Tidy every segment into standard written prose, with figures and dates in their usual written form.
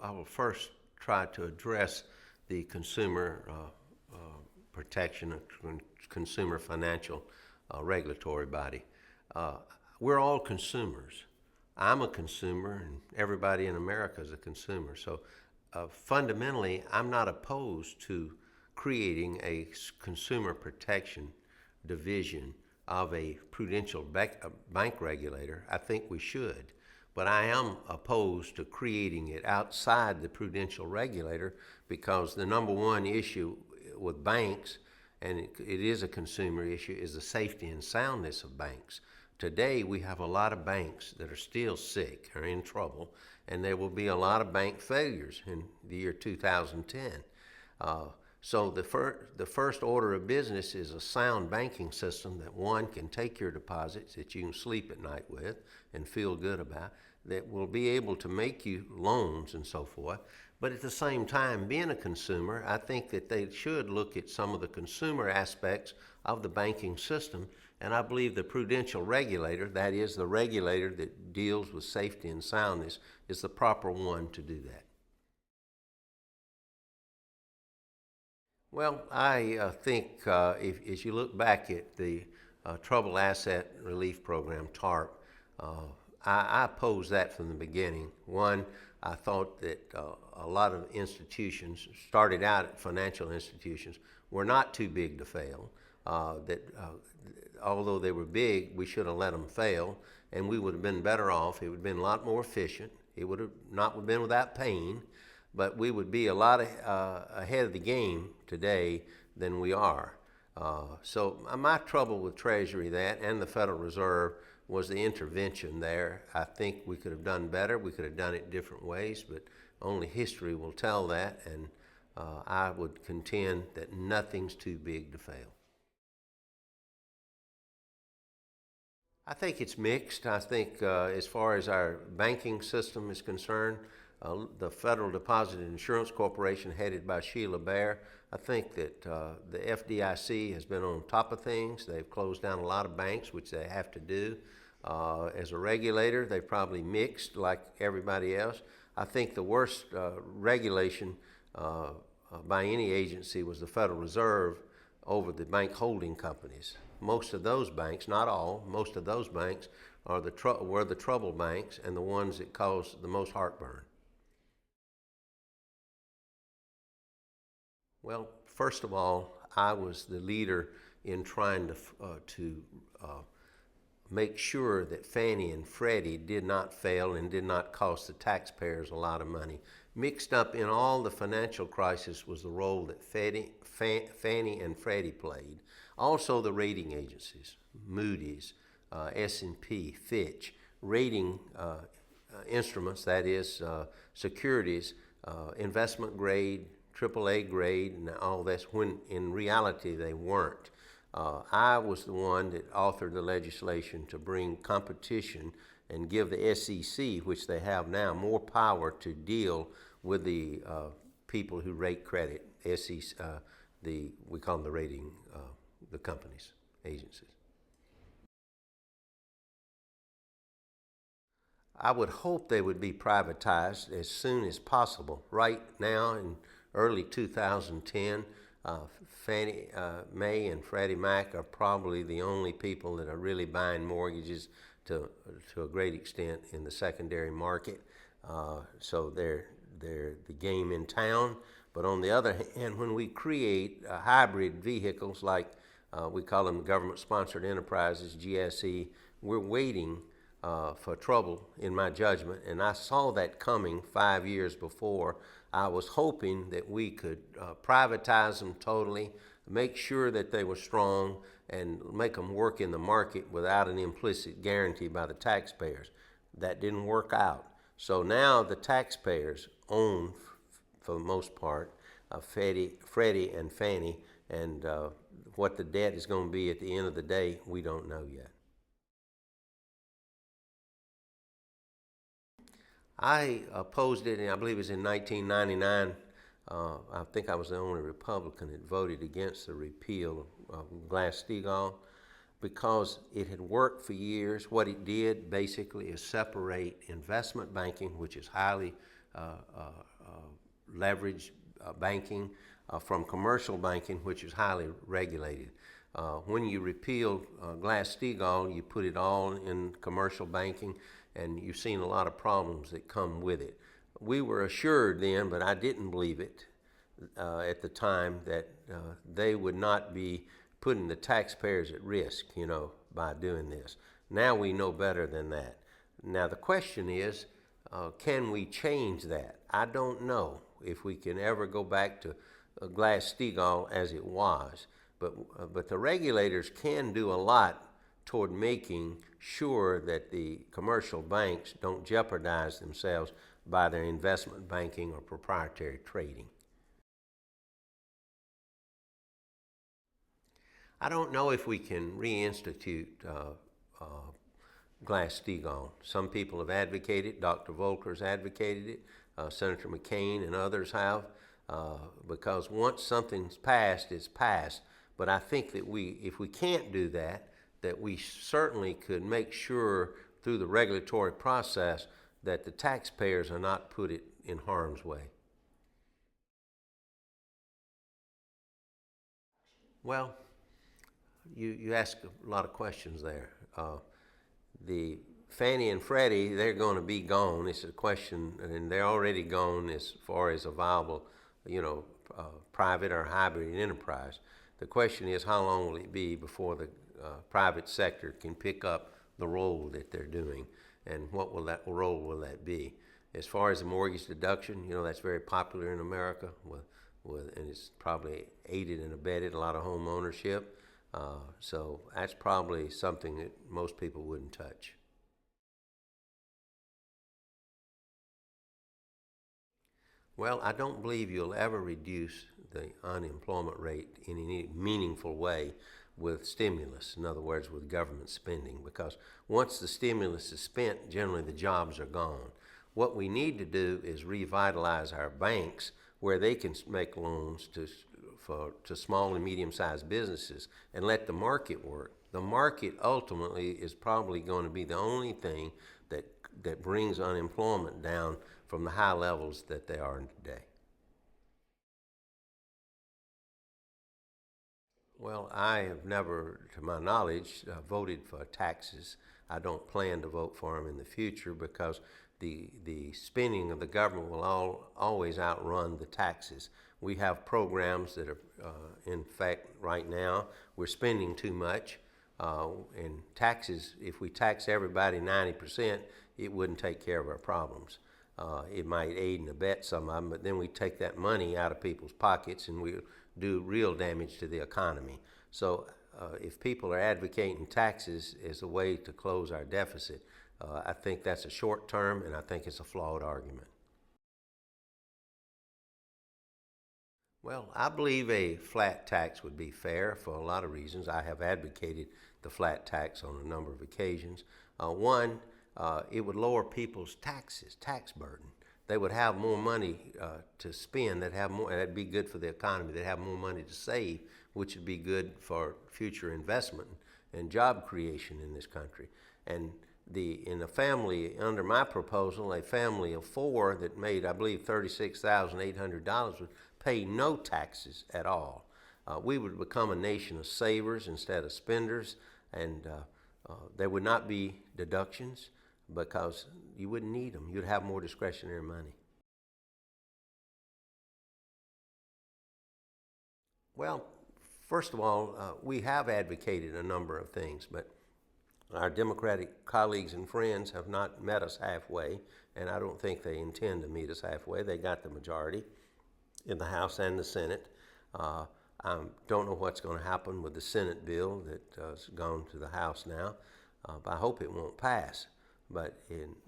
I will first try to address the consumer protection of consumer financial regulatory body. We're all consumers. I'm a consumer, and everybody in America is a consumer. So fundamentally, I'm not opposed to creating a consumer protection division of a prudential bank regulator. I think we should. But I am opposed to creating it outside the prudential regulator, because the number one issue with banks, and it is a consumer issue, is the safety and soundness of banks. Today, we have a lot of banks that are still sick or in trouble, and there will be a lot of bank failures in the year 2010. So the first order of business is a sound banking system that, one, can take your deposits that you can sleep at night with and feel good about, that will be able to make you loans and so forth. But at the same time, being a consumer, I think that they should look at some of the consumer aspects of the banking system. And I believe the prudential regulator, that is the regulator that deals with safety and soundness, is the proper one to do that. Well, I think if you look back at the Troubled Asset Relief Program, TARP, I opposed that from the beginning. One, I thought that a lot of institutions, started out at financial institutions, were not too big to fail. Although they were big, we should have let them fail, and we would have been better off. It would have been a lot more efficient. It would have not been without pain, but we would be a lot ahead of the game today than we are. So my trouble with Treasury, that and the Federal Reserve, was the intervention there. I think we could have done better. We could have done it different ways, but only history will tell that, and I would contend that nothing's too big to fail. I think it's mixed. I think as far as our banking system is concerned, the Federal Deposit Insurance Corporation, headed by Sheila Bair, I think that the FDIC has been on top of things. They've closed down a lot of banks, which they have to do. As a regulator, they've probably mixed like everybody else. I think the worst regulation by any agency was the Federal Reserve over the bank holding companies. Most of those banks, not all, most of those banks were the trouble banks and the ones that caused the most heartburn. Well, first of all, I was the leader in trying to make sure that Fannie and Freddie did not fail and did not cost the taxpayers a lot of money. Mixed up in all the financial crisis was the role that Fannie and Freddie played. Also the rating agencies, Moody's, S&P, Fitch, rating instruments, that is securities, investment grade, AAA grade, and all this, when in reality they weren't. I was the one that authored the legislation to bring competition and give the SEC, which they have now, more power to deal with the people who rate credit. SEC, we call them the rating, the companies, agencies. I would hope they would be privatized as soon as possible. Right now, in early 2010, Fannie Mae and Freddie Mac are probably the only people that are really buying mortgages to a great extent in the secondary market. So they're the game in town. But on the other hand, when we create hybrid vehicles like we call them government-sponsored enterprises, GSE, we're waiting for trouble, in my judgment, and I saw that coming 5 years before. I was hoping that we could privatize them totally, make sure that they were strong, and make them work in the market without an implicit guarantee by the taxpayers. That didn't work out. So now the taxpayers own, for the most part, Freddie and Fannie, and what the debt is going to be at the end of the day, we don't know yet. I opposed it, and I believe it was in 1999. I think I was the only Republican that voted against the repeal of Glass-Steagall because it had worked for years. What it did basically is separate investment banking, which is highly leverage banking from commercial banking, which is highly regulated. When you repealed Glass-Steagall, you put it all in commercial banking, and you've seen a lot of problems that come with it. We were assured then, but I didn't believe it at the time, that they would not be putting the taxpayers at risk, by doing this. Now we know better than that. Now the question is, can we change that? I don't know if we can ever go back to Glass-Steagall as it was, but the regulators can do a lot toward making sure that the commercial banks don't jeopardize themselves by their investment banking or proprietary trading. I don't know if we can reinstitute Glass-Steagall. Some people have advocated, Dr. Volker's advocated it, Senator McCain and others have, because once something's passed, it's passed. But I think that if we can't do that, that we certainly could make sure through the regulatory process that the taxpayers are not put in harm's way. Well, you ask a lot of questions there. The Fannie and Freddie, they're going to be gone. It's a question, and they're already gone as far as a viable, private or hybrid enterprise. The question is, how long will it be before the private sector can pick up the role that they're doing, and what role will that be? As far as the mortgage deduction, that's very popular in America, and it's probably aided and abetted a lot of home ownership. So that's probably something that most people wouldn't touch. Well, I don't believe you'll ever reduce the unemployment rate in any meaningful way with stimulus, in other words, with government spending, because once the stimulus is spent, generally the jobs are gone. What we need to do is revitalize our banks where they can make loans to small and medium-sized businesses and let the market work. The market ultimately is probably going to be the only thing that brings unemployment down from the high levels that they are today. Well, I have never, to my knowledge, voted for taxes. I don't plan to vote for them in the future because the spending of the government will always outrun the taxes. We have programs that are, in fact, right now, we're spending too much. And taxes, if we tax everybody 90%, it wouldn't take care of our problems. It might aid and abet some of them, but then we take that money out of people's pockets and we do real damage to the economy. So if people are advocating taxes as a way to close our deficit, I think that's a short term, and I think it's a flawed argument. Well, I believe a flat tax would be fair for a lot of reasons. I have advocated the flat tax on a number of occasions. One, it would lower people's tax burden. They would have more money to spend. That'd be good for the economy. They'd have more money to save, which would be good for future investment and job creation in this country. And in a family, under my proposal, a family of four that made, I believe, $36,800 would pay no taxes at all. We would become a nation of savers instead of spenders, and there would not be deductions because you wouldn't need them. You'd have more discretionary money. Well, first of all, we have advocated a number of things, but our Democratic colleagues and friends have not met us halfway, and I don't think they intend to meet us halfway. They got the majority in the House and the Senate. I don't know what's going to happen with the Senate bill that has gone to the House now, but I hope it won't pass. But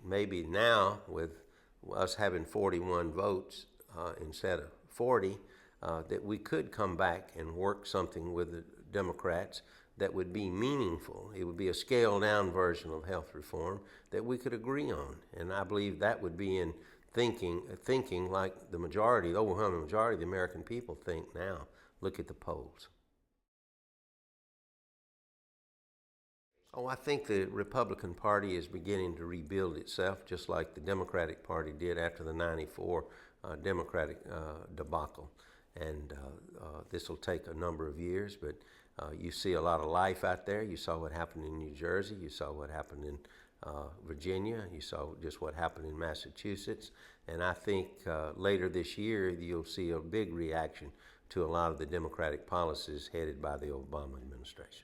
maybe now, with us having 41 votes instead of 40, that we could come back and work something with the Democrats that would be meaningful. It would be a scaled-down version of health reform that we could agree on. And I believe that would be in thinking like the overwhelming majority of the American people think now. Look at the polls. Oh, I think the Republican Party is beginning to rebuild itself, just like the Democratic Party did after the '94 Democratic debacle. And this will take a number of years, but you see a lot of life out there. You saw what happened in New Jersey. You saw what happened in Virginia. You saw just what happened in Massachusetts. And I think later this year, you'll see a big reaction to a lot of the Democratic policies headed by the Obama administration.